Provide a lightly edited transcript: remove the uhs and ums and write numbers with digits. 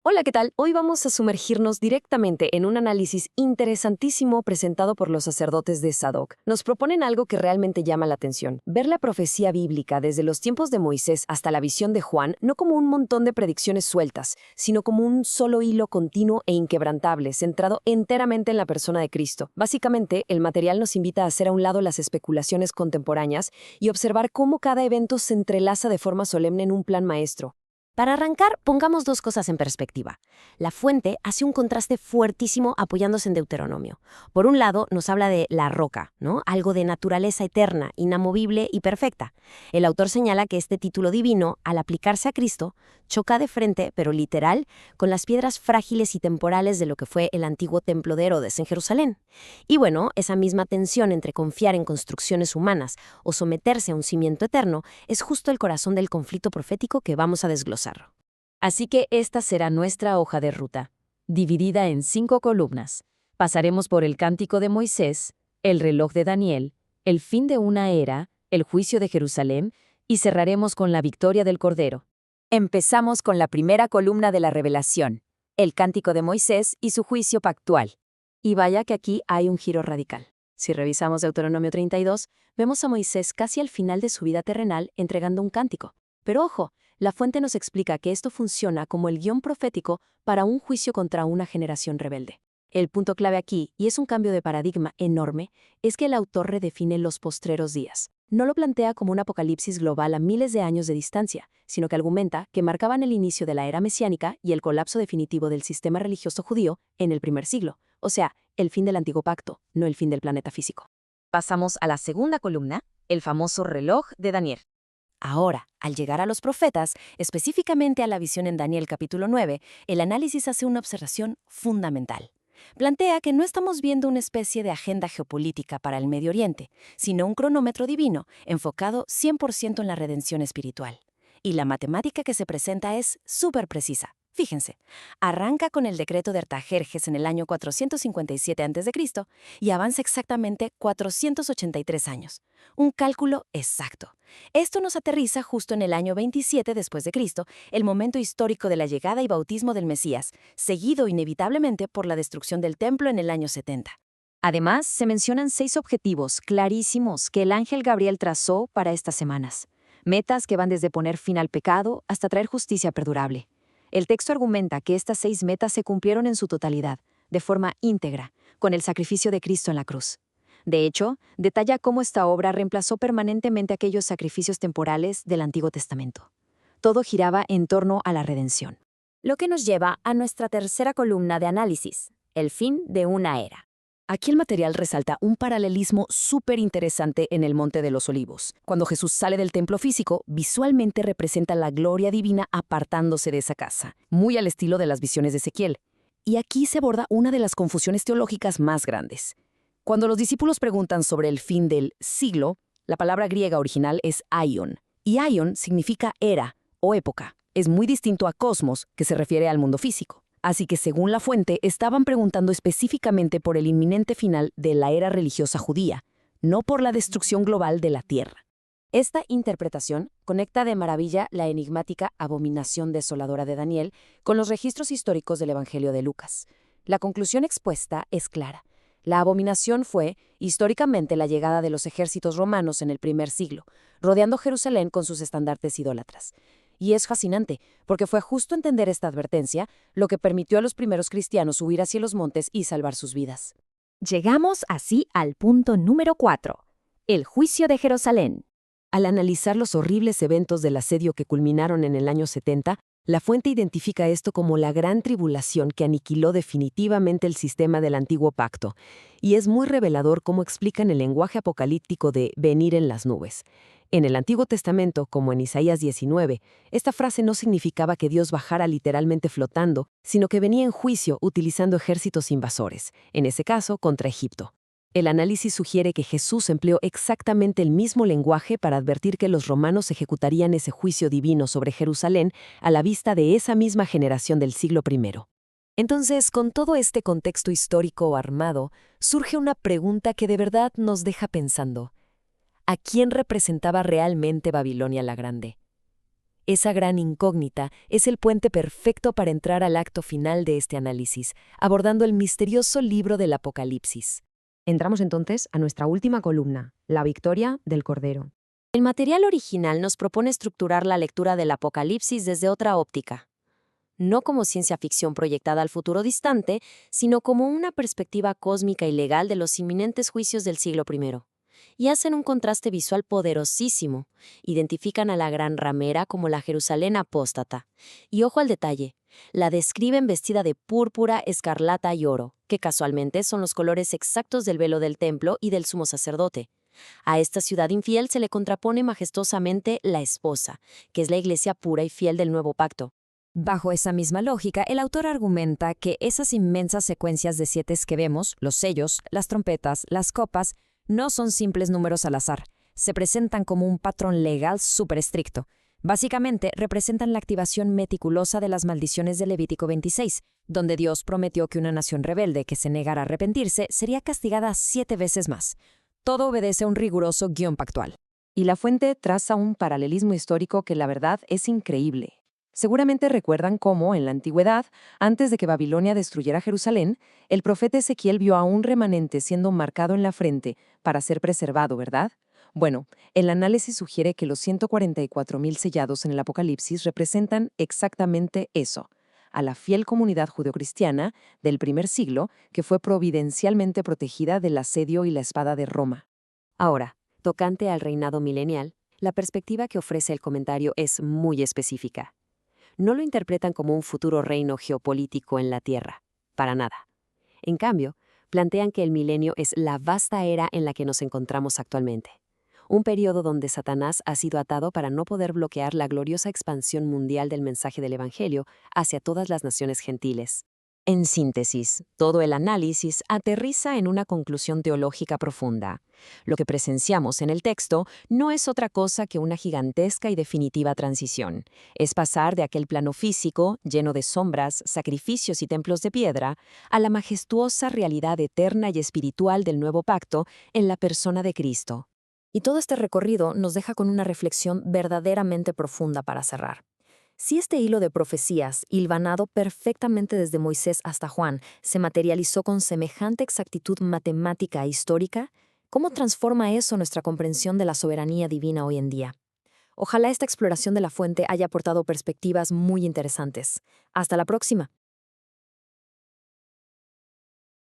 Hola, ¿qué tal? Hoy vamos a sumergirnos directamente en un análisis interesantísimo presentado por los sacerdotes de Sadoc. Nos proponen algo que realmente llama la atención: ver la profecía bíblica desde los tiempos de Moisés hasta la visión de Juan, no como un montón de predicciones sueltas, sino como un solo hilo continuo e inquebrantable, centrado enteramente en la persona de Cristo. Básicamente, el material nos invita a hacer a un lado las especulaciones contemporáneas y observar cómo cada evento se entrelaza de forma solemne en un plan maestro. Para arrancar, pongamos dos cosas en perspectiva. La fuente hace un contraste fuertísimo apoyándose en Deuteronomio. Por un lado, nos habla de la roca, ¿no? Algo de naturaleza eterna, inamovible y perfecta. El autor señala que este título divino, al aplicarse a Cristo, choca de frente, pero literal, con las piedras frágiles y temporales de lo que fue el antiguo templo de Herodes en Jerusalén. Y bueno, esa misma tensión entre confiar en construcciones humanas o someterse a un cimiento eterno es justo el corazón del conflicto profético que vamos a desglosar. Así que esta será nuestra hoja de ruta, dividida en 5 columnas. Pasaremos por el cántico de Moisés, el reloj de Daniel, el fin de una era, el juicio de Jerusalén, y cerraremos con la victoria del Cordero. Empezamos con la primera columna de la revelación, el cántico de Moisés y su juicio pactual. Y vaya que aquí hay un giro radical. Si revisamos Deuteronomio 32, vemos a Moisés casi al final de su vida terrenal entregando un cántico. Pero ojo, la fuente nos explica que esto funciona como el guión profético para un juicio contra una generación rebelde. El punto clave aquí, y es un cambio de paradigma enorme, es que el autor redefine los postreros días. No lo plantea como un apocalipsis global a miles de años de distancia, sino que argumenta que marcaban el inicio de la era mesiánica y el colapso definitivo del sistema religioso judío en el primer siglo, o sea, el fin del antiguo pacto, no el fin del planeta físico. Pasamos a la segunda columna, el famoso reloj de Daniel. Ahora, al llegar a los profetas, específicamente a la visión en Daniel capítulo 9, el análisis hace una observación fundamental. Plantea que no estamos viendo una especie de agenda geopolítica para el Medio Oriente, sino un cronómetro divino enfocado 100% en la redención espiritual. Y la matemática que se presenta es súper precisa. Fíjense, arranca con el decreto de Artajerjes en el año 457 a.C. y avanza exactamente 483 años. Un cálculo exacto. Esto nos aterriza justo en el año 27 después de Cristo, el momento histórico de la llegada y bautismo del Mesías, seguido inevitablemente por la destrucción del templo en el año 70. Además, se mencionan 6 objetivos clarísimos que el ángel Gabriel trazó para estas semanas. Metas que van desde poner fin al pecado hasta traer justicia perdurable. El texto argumenta que estas 6 metas se cumplieron en su totalidad, de forma íntegra, con el sacrificio de Cristo en la cruz. De hecho, detalla cómo esta obra reemplazó permanentemente aquellos sacrificios temporales del Antiguo Testamento. Todo giraba en torno a la redención. Lo que nos lleva a nuestra tercera columna de análisis, el fin de una era. Aquí el material resalta un paralelismo súper interesante en el Monte de los Olivos. Cuando Jesús sale del templo físico, visualmente representa la gloria divina apartándose de esa casa, muy al estilo de las visiones de Ezequiel. Y aquí se aborda una de las confusiones teológicas más grandes. Cuando los discípulos preguntan sobre el fin del siglo, la palabra griega original es aion, y aion significa era o época. Es muy distinto a cosmos, que se refiere al mundo físico. Así que, según la fuente, estaban preguntando específicamente por el inminente final de la era religiosa judía, no por la destrucción global de la tierra. Esta interpretación conecta de maravilla la enigmática abominación desoladora de Daniel con los registros históricos del Evangelio de Lucas. La conclusión expuesta es clara. La abominación fue, históricamente, la llegada de los ejércitos romanos en el primer siglo, rodeando Jerusalén con sus estandartes idólatras. Y es fascinante, porque fue justo entender esta advertencia lo que permitió a los primeros cristianos huir hacia los montes y salvar sus vidas. Llegamos así al punto número 4, el juicio de Jerusalén. Al analizar los horribles eventos del asedio que culminaron en el año 70, la fuente identifica esto como la gran tribulación que aniquiló definitivamente el sistema del antiguo pacto, y es muy revelador cómo explican el lenguaje apocalíptico de venir en las nubes. En el Antiguo Testamento, como en Isaías 19, esta frase no significaba que Dios bajara literalmente flotando, sino que venía en juicio utilizando ejércitos invasores, en ese caso contra Egipto. El análisis sugiere que Jesús empleó exactamente el mismo lenguaje para advertir que los romanos ejecutarían ese juicio divino sobre Jerusalén a la vista de esa misma generación del siglo I. Entonces, con todo este contexto histórico armado, surge una pregunta que de verdad nos deja pensando. ¿A quién representaba realmente Babilonia la Grande? Esa gran incógnita es el puente perfecto para entrar al acto final de este análisis, abordando el misterioso libro del Apocalipsis. Entramos entonces a nuestra última columna, la victoria del Cordero. El material original nos propone estructurar la lectura del Apocalipsis desde otra óptica. No como ciencia ficción proyectada al futuro distante, sino como una perspectiva cósmica y legal de los inminentes juicios del siglo I. Y hacen un contraste visual poderosísimo. Identifican a la gran ramera como la Jerusalén apóstata. Y ojo al detalle, la describen vestida de púrpura, escarlata y oro, que casualmente son los colores exactos del velo del templo y del sumo sacerdote. A esta ciudad infiel se le contrapone majestuosamente la esposa, que es la iglesia pura y fiel del nuevo pacto. Bajo esa misma lógica, el autor argumenta que esas inmensas secuencias de 7 que vemos, los sellos, las trompetas, las copas, no son simples números al azar, se presentan como un patrón legal súper estricto. Básicamente, representan la activación meticulosa de las maldiciones de Levítico 26, donde Dios prometió que una nación rebelde que se negara a arrepentirse sería castigada 7 veces más. Todo obedece a un riguroso guión pactual. Y la fuente traza un paralelismo histórico que la verdad es increíble. Seguramente recuerdan cómo, en la antigüedad, antes de que Babilonia destruyera Jerusalén, el profeta Ezequiel vio a un remanente siendo marcado en la frente para ser preservado, ¿verdad? Bueno, el análisis sugiere que los 144.000 sellados en el Apocalipsis representan exactamente eso, a la fiel comunidad judeocristiana del primer siglo que fue providencialmente protegida del asedio y la espada de Roma. Ahora, tocante al reinado milenial, la perspectiva que ofrece el comentario es muy específica. No lo interpretan como un futuro reino geopolítico en la Tierra, para nada. En cambio, plantean que el milenio es la vasta era en la que nos encontramos actualmente. Un periodo donde Satanás ha sido atado para no poder bloquear la gloriosa expansión mundial del mensaje del Evangelio hacia todas las naciones gentiles. En síntesis, todo el análisis aterriza en una conclusión teológica profunda. Lo que presenciamos en el texto no es otra cosa que una gigantesca y definitiva transición. Es pasar de aquel plano físico, lleno de sombras, sacrificios y templos de piedra, a la majestuosa realidad eterna y espiritual del nuevo pacto en la persona de Cristo. Y todo este recorrido nos deja con una reflexión verdaderamente profunda para cerrar. Si este hilo de profecías, hilvanado perfectamente desde Moisés hasta Juan, se materializó con semejante exactitud matemática e histórica, ¿cómo transforma eso nuestra comprensión de la soberanía divina hoy en día? Ojalá esta exploración de la fuente haya aportado perspectivas muy interesantes. Hasta la próxima.